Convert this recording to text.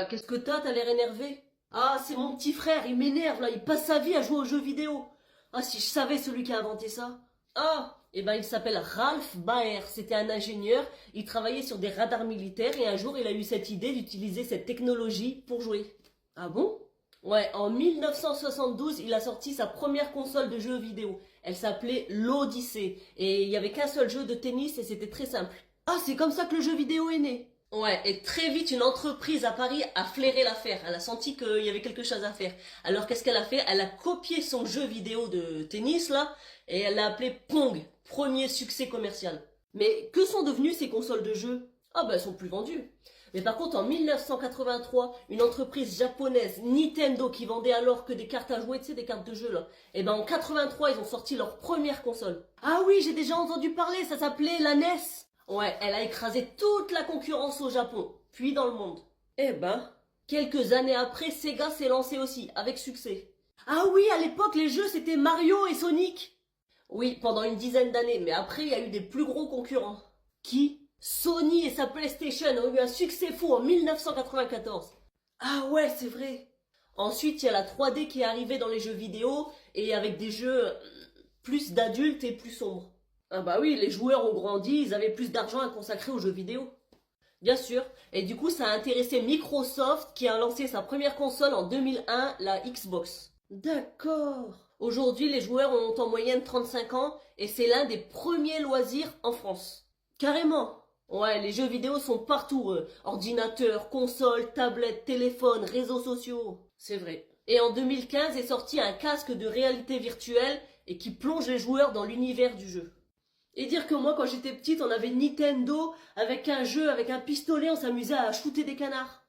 Ah, qu'est-ce que t'as l'air énervé? Ah, c'est mon petit frère, il m'énerve là, il passe sa vie à jouer aux jeux vidéo. Ah, si je savais celui qui a inventé ça. Ah, eh ben il s'appelle Ralph Baer, c'était un ingénieur, il travaillait sur des radars militaires et un jour il a eu cette idée d'utiliser cette technologie pour jouer. Ah bon? Ouais, en 1972, il a sorti sa première console de jeux vidéo. Elle s'appelait l'Odyssée et il y avait qu'un seul jeu de tennis et c'était très simple. Ah, c'est comme ça que le jeu vidéo est né. Ouais, et très vite, une entreprise à Paris a flairé l'affaire. Elle a senti qu'il y avait quelque chose à faire. Alors qu'est-ce qu'elle a fait? Elle a copié son jeu vidéo de tennis, là, et elle l'a appelé Pong, premier succès commercial. Mais que sont devenues ces consoles de jeux? Ah ben, elles sont plus vendues. Mais par contre, en 1983, une entreprise japonaise, Nintendo, qui vendait alors que des cartes à jouer, tu sais, des cartes de jeu, là. Et ben, en 83, ils ont sorti leur première console. Ah oui, j'ai déjà entendu parler, ça s'appelait la NES. Ouais, elle a écrasé toute la concurrence au Japon, puis dans le monde. Eh ben, quelques années après, Sega s'est lancé aussi, avec succès. Ah oui, à l'époque, les jeux, c'était Mario et Sonic. Oui, pendant une dizaine d'années, mais après, il y a eu des plus gros concurrents. Qui? Sony et sa PlayStation ont eu un succès fou en 1994. Ah ouais, c'est vrai. Ensuite, il y a la 3D qui est arrivée dans les jeux vidéo, et avec des jeux plus d'adultes et plus sombres. Ah bah oui, les joueurs ont grandi, ils avaient plus d'argent à consacrer aux jeux vidéo. Bien sûr. Et du coup, ça a intéressé Microsoft qui a lancé sa première console en 2001, la Xbox. D'accord. Aujourd'hui, les joueurs ont en moyenne 35 ans et c'est l'un des premiers loisirs en France. Carrément. Ouais, les jeux vidéo sont partout. Ordinateurs, consoles, tablettes, téléphones, réseaux sociaux. C'est vrai. Et en 2015 est sorti un casque de réalité virtuelle et qui plonge les joueurs dans l'univers du jeu. Et dire que moi, quand j'étais petite, on avait Nintendo avec un jeu, avec un pistolet, on s'amusait à shooter des canards.